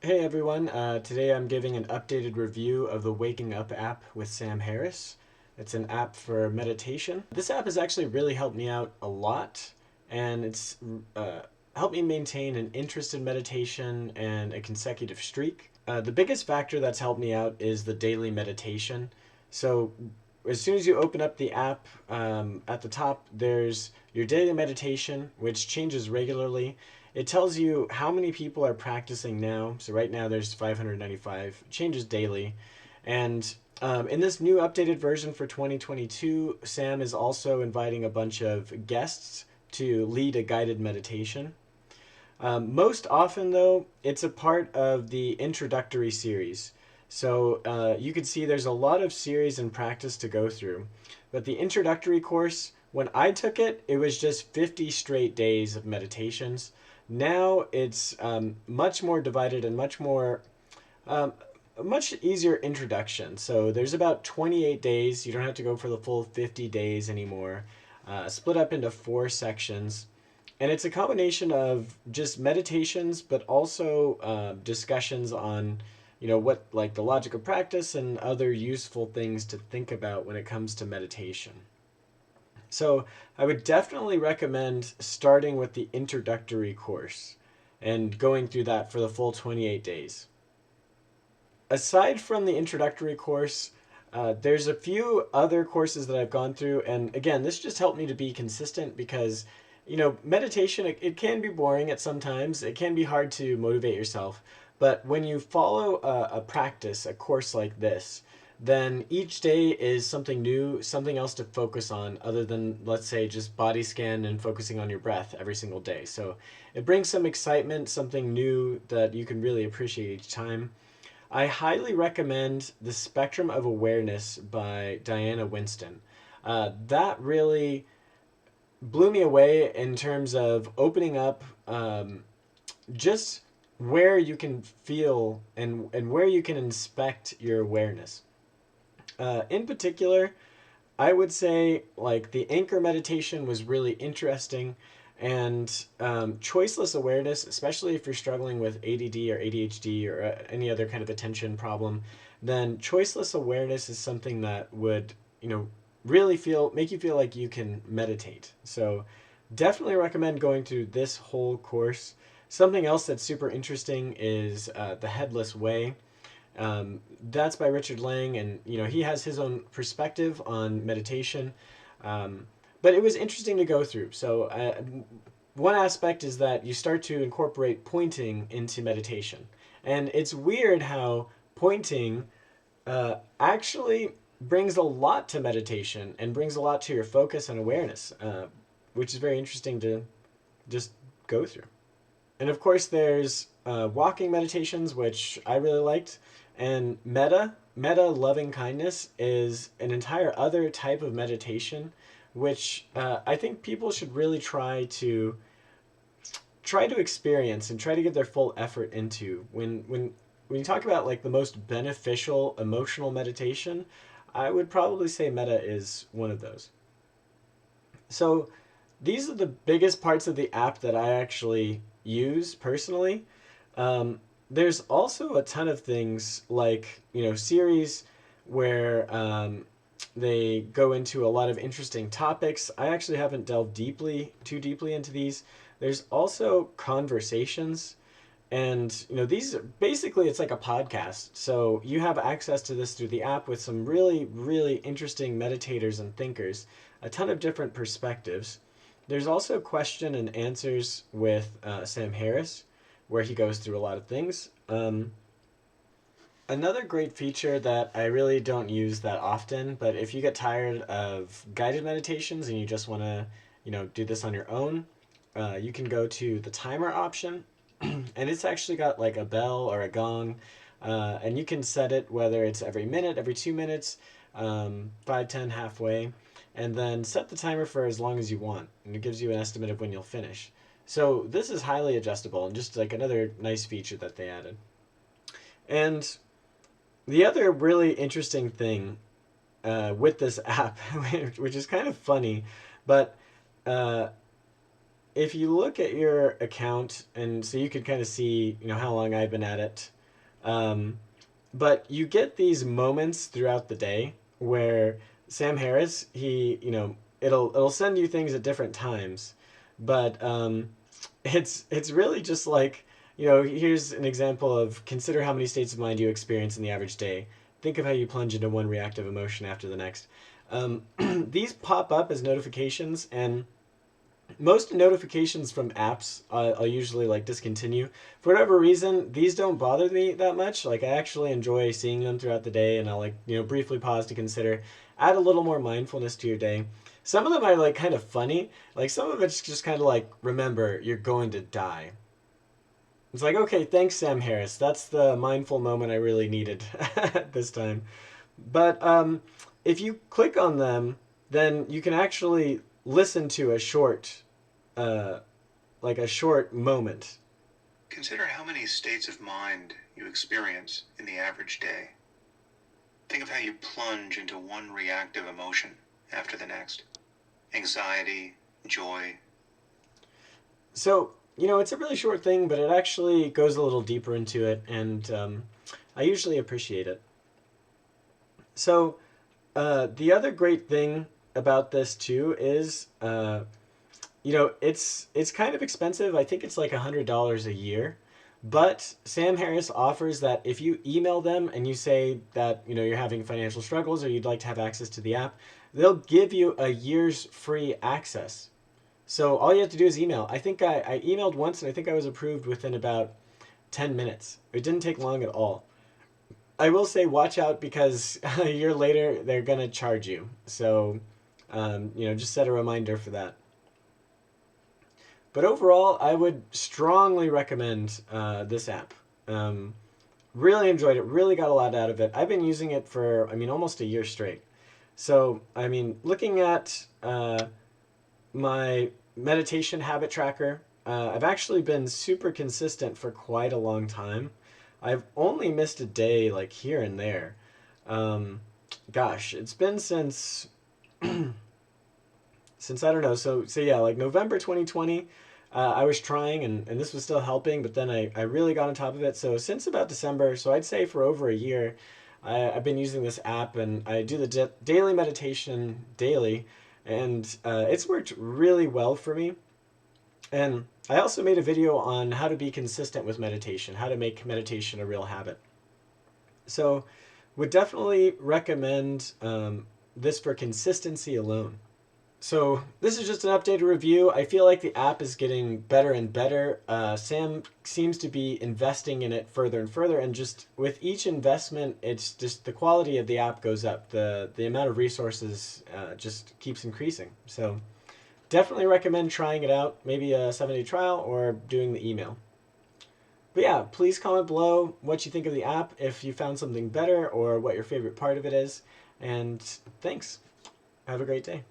Hey everyone, today I'm giving an updated review of the Waking Up app with Sam Harris. It's an app for meditation. This app has actually really helped me out a lot, and it's uh, helped me maintain an interest in meditation and a consecutive streak. The biggest factor that's helped me out is the daily meditation. So as soon as you open up the app, at the top there's your daily meditation, which changes regularly. It tells you how many people are practicing now. So right now there's 595, changes daily. And in this new updated version for 2022, Sam is also inviting a bunch of guests to lead a guided meditation. Most often, though, it's a part of the introductory series. So you can see there's a lot of series and practice to go through. But the introductory course, when I took it, it was just 50 straight days of meditations. Now it's much more divided and um, a much easier introduction. So there's about 28 days. You don't have to go for the full 50 days anymore. Split up into four sections. And it's a combination of just meditations, but also discussions on, what like the logic of practice and other useful things to think about when it comes to meditation. So I would definitely recommend starting with the introductory course and going through that for the full 28 days. Aside from the introductory course, there's a few other courses that I've gone through, and again, this just helped me to be consistent because, meditation, it can be boring at some times. It can be hard to motivate yourself. But when you follow a practice, a course like this, then each day is something new, something else to focus on other than, let's say, just body scan and focusing on your breath every single day. So it brings some excitement, something new that you can really appreciate each time. I highly recommend The Spectrum of Awareness by Diana Winston. That really blew me away in terms of opening up just where you can feel and where you can inspect your awareness. In particular, I would say like the anchor meditation was really interesting, and choiceless awareness, especially if you're struggling with ADD or ADHD or any other kind of attention problem, then choiceless awareness is something that would really feel make you feel like you can meditate. So definitely recommend going through this whole course. Something else that's super interesting is the Headless Way. That's by Richard Lang, and he has his own perspective on meditation. Um, but it was interesting to go through. So one aspect is that you start to incorporate pointing into meditation, and it's weird how pointing actually brings a lot to meditation and brings a lot to your focus and awareness, which is very interesting to just go through. And of course, there's walking meditations, which I really liked, and metta loving kindness is an entire other type of meditation, which I think people should really try to experience and try to give their full effort into. When you talk about like the most beneficial emotional meditation, I would probably say metta is one of those. So these are the biggest parts of the app that I actually use personally. There's also a ton of things like, series where they go into a lot of interesting topics. I actually haven't delved too deeply into these. There's also conversations. And these basically it's like a podcast. So you have access to this through the app with some really, really interesting meditators and thinkers, a ton of different perspectives. There's also question and answers with Sam Harris, where he goes through a lot of things. Another great feature that I really don't use that often, but if you get tired of guided meditations and you just want to, do this on your own, you can go to the timer option, and it's actually got like a bell or a gong, and you can set it whether it's every minute, every 2 minutes, 5, 10, halfway, and then set the timer for as long as you want, and it gives you an estimate of when you'll finish. So this is highly adjustable and just like another nice feature that they added. And the other really interesting thing with this app, which is kind of funny, but uh, if you look at your account, and so you could kind of see, how long I've been at it. Um, but you get these moments throughout the day where Sam Harris, it'll send you things at different times, but it's really just like, here's an example of consider how many states of mind you experience in the average day. Think of how you plunge into one reactive emotion after the next. These pop up as notifications, and most notifications from apps I'll usually like discontinue for whatever reason. These don't bother me that much. Like I actually enjoy seeing them throughout the day, and I'll like briefly pause to consider. Add a little more mindfulness to your day. Some of them are like kind of funny. Like some of it's just kind of like, remember you're going to die. It's like, okay, thanks Sam Harris. That's the mindful moment I really needed at this time. But if you click on them, then you can actually listen to a short uh, like a short moment. Consider how many states of mind you experience in the average day. Think of how you plunge into one reactive emotion after the next. Anxiety, joy. So, it's a really short thing, but it actually goes a little deeper into it, and I usually appreciate it. So, the other great thing about this too is, it's kind of expensive. I think it's like $100 a year. But Sam Harris offers that if you email them and you say that you're having financial struggles or you'd like to have access to the app, they'll give you a year's free access. So all you have to do is email. I think I emailed once, and I think I was approved within about 10 minutes. It didn't take long at all. I will say watch out, because a year later they're going to charge you. So, just set a reminder for that. But overall, I would strongly recommend this app. Really enjoyed it. Really got a lot out of it. I've been using it for, almost a year straight. So, looking at my meditation habit tracker, I've actually been super consistent for quite a long time. I've only missed a day, like here and there. Um, Gosh, it's been since I don't know. So yeah, like November 2020, I was trying, and this was still helping, but then I really got on top of it. So since about December, so I'd say for over a year, I've been using this app, and I do the daily meditation daily, and it's worked really well for me. And I also made a video on how to be consistent with meditation, how to make meditation a real habit. So would definitely recommend this for consistency alone. So this is just an updated review. I feel like the app is getting better and better. Sam seems to be investing in it further and further, and just with each investment, it's just the quality of the app goes up. The amount of resources just keeps increasing. So definitely recommend trying it out. Maybe a 7-day trial or doing the email. But yeah, please comment below what you think of the app, if you found something better, or what your favorite part of it is. And thanks. Have a great day.